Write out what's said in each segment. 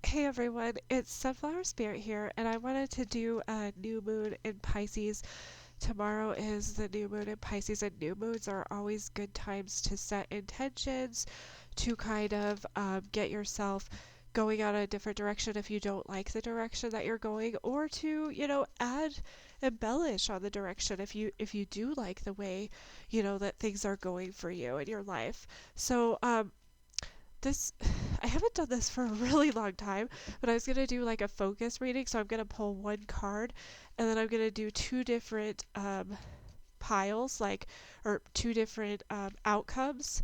Hey everyone, it's Sunflower Spirit here, and I wanted to do a new moon in Pisces. Tomorrow is the new moon in Pisces, and new moons are always good times to set intentions, to kind of get yourself going on a different direction if you don't like the direction that you're going, or to, add embellish on the direction if you do like the way, that things are going for you in your life. So, this I haven't done this for a really long time, but I was going to do like a focus reading, so I'm going to pull one card and then I'm going to do two different piles, or two different outcomes,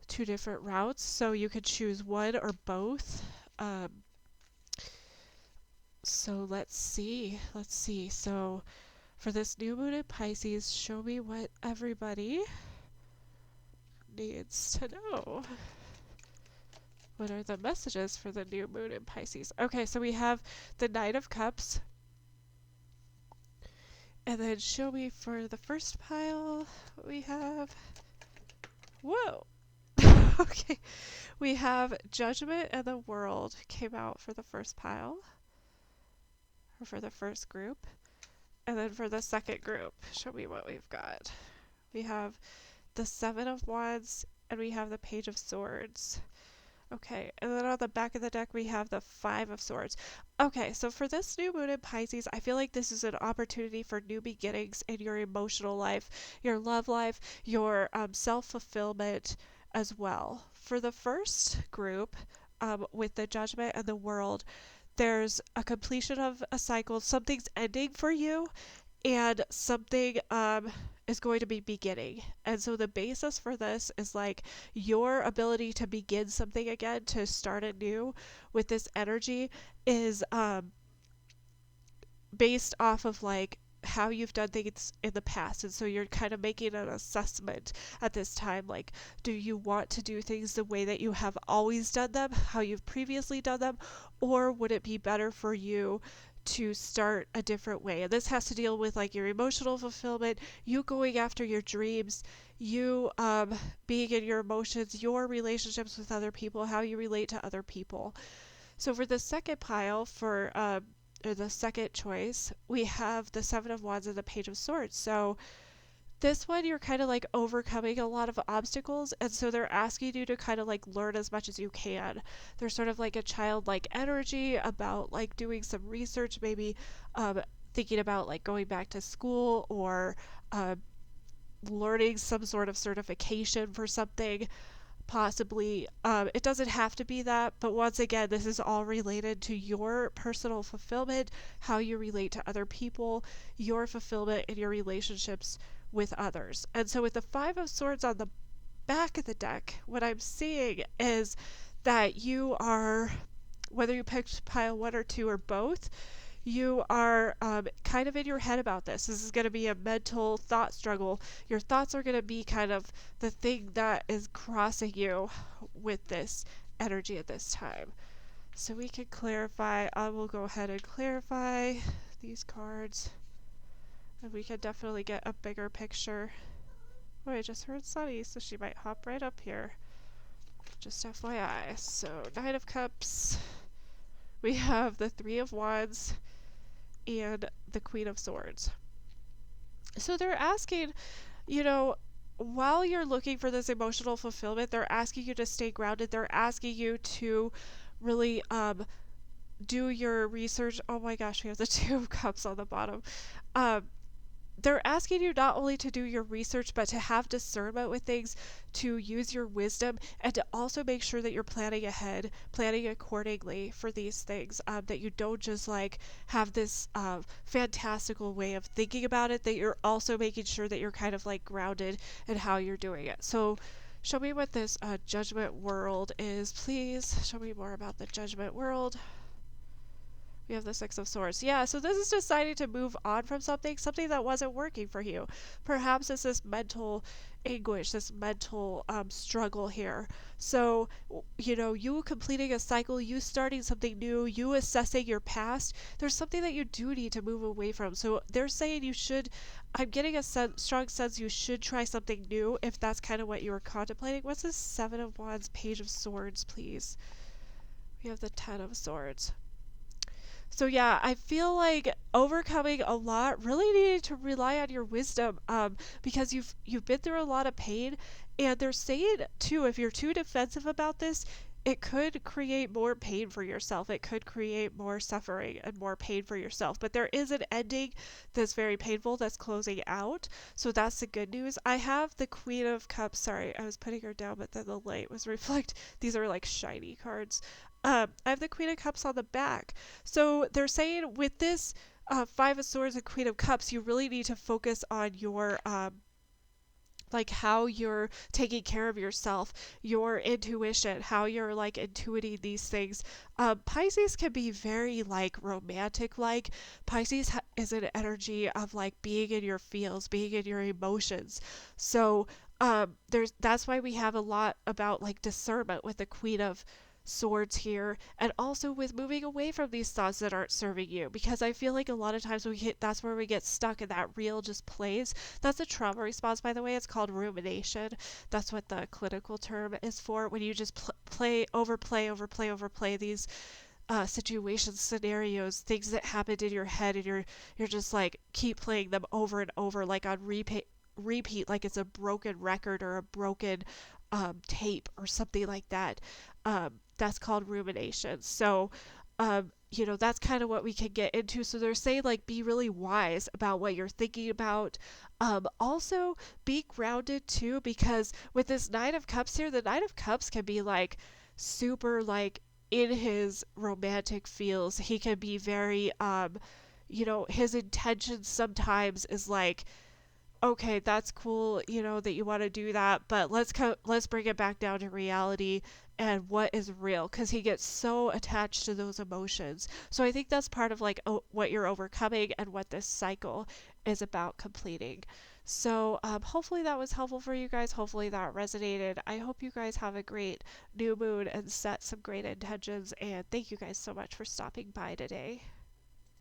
two different routes, so you could choose one or both. um, so let's see. So for this new moon in Pisces, show me what everybody needs to know. What are the messages for the new moon in Pisces? Okay, so we have the Knight of Cups. And then show me for the first pile what we have. Whoa! Okay, we have Judgment and the World came out for the first pile, or for the first group. And then for the second group, show me what we've got. We have the Seven of Wands and we have the Page of Swords. Okay, and then on the back of the deck we have the Five of Swords. Okay, so for this new moon in Pisces, I feel like this is an opportunity for new beginnings in your emotional life, your love life, your self-fulfillment as well. For the first group, with the Judgment and the World, there's a completion of a cycle, something's ending for you, and something is going to be beginning. And so the basis for this is like your ability to begin something again, to start anew with this energy, is based off of like how you've done things in the past. And so you're kind of making an assessment at this time, like, do you want to do things the way that you have always done them, how you've previously done them, or would it be better for you to start a different way? And this has to deal with like your emotional fulfillment, you going after your dreams, you being in your emotions, your relationships with other people, how you relate to other people. So for the second pile, or the second choice, we have the Seven of Wands and the Page of Swords. So this one, you're kind of like overcoming a lot of obstacles, and so they're asking you to kind of like learn as much as you can. There's sort of like a childlike energy about like doing some research, maybe thinking about like going back to school, or learning some sort of certification for something. Possibly, it doesn't have to be that, but once again, this is all related to your personal fulfillment, how you relate to other people, your fulfillment in your relationships with others. And so with the Five of Swords on the back of the deck, what I'm seeing is that you are, whether you picked pile one or two or both, you are kind of in your head about this. This is going to be a mental thought struggle. Your thoughts are going to be kind of the thing that is crossing you with this energy at this time. So we can clarify. I will go ahead and clarify these cards, and we can definitely get a bigger picture. Oh, I just heard Sunny, so she might hop right up here. Just FYI. So, Knight of Cups. We have the Three of Wands and the Queen of Swords. So they're asking, while you're looking for this emotional fulfillment, they're asking you to stay grounded. They're asking you to really do your research. Oh my gosh, we have the Two of Cups on the bottom. They're asking you not only to do your research, but to have discernment with things, to use your wisdom, and to also make sure that you're planning ahead, planning accordingly for these things, that you don't just like have this fantastical way of thinking about it, that you're also making sure that you're kind of like grounded in how you're doing it. So show me what this Judgment World is, please. Show me more about the Judgment World. We have the Six of Swords. Yeah, so this is deciding to move on from something that wasn't working for you. Perhaps it's this mental anguish, this mental struggle here. So, you completing a cycle, you starting something new, you assessing your past, there's something that you do need to move away from. So they're saying you should, I'm getting a strong sense you should try something new if that's kind of what you were contemplating. What's this Seven of Wands, Page of Swords, please? We have the Ten of Swords. So yeah, I feel like overcoming a lot really needed to rely on your wisdom, because you've been through a lot of pain, and they're saying too, if you're too defensive about this, it could create more pain for yourself. It could create more suffering and more pain for yourself. But there is an ending that's very painful that's closing out. So that's the good news. I have the Queen of Cups. Sorry, I was putting her down, but then the light was reflect. These are like shiny cards. I have the Queen of Cups on the back. So they're saying with this Five of Swords and Queen of Cups, you really need to focus on your like how you're taking care of yourself, your intuition, how you're like intuiting these things. Pisces can be very like romantic. Like is an energy of like being in your feels, being in your emotions. So there's that's why we have a lot about like discernment with the Queen of Swords here, and also with moving away from these thoughts that aren't serving you, because I feel like a lot of times that's where we get stuck, and that reel just plays. That's a trauma response, by the way. It's called rumination. That's what the clinical term is for, when you just overplay these situations, scenarios, things that happened in your head, and you're just like keep playing them over and over, like on repeat, like it's a broken record or a broken tape or something like that. That's called rumination. So, that's kind of what we can get into. So they're saying like be really wise about what you're thinking about. Also be grounded too, because with this Nine of Cups here, the Nine of Cups can be like super like in his romantic feels. He can be very his intentions sometimes is like, okay, that's cool, that you want to do that, but let's bring it back down to reality and what is real, because he gets so attached to those emotions. So I think that's part of like what you're overcoming and what this cycle is about completing. So hopefully that was helpful for you guys. Hopefully that resonated. I hope you guys have a great new moon and set some great intentions. And thank you guys so much for stopping by today.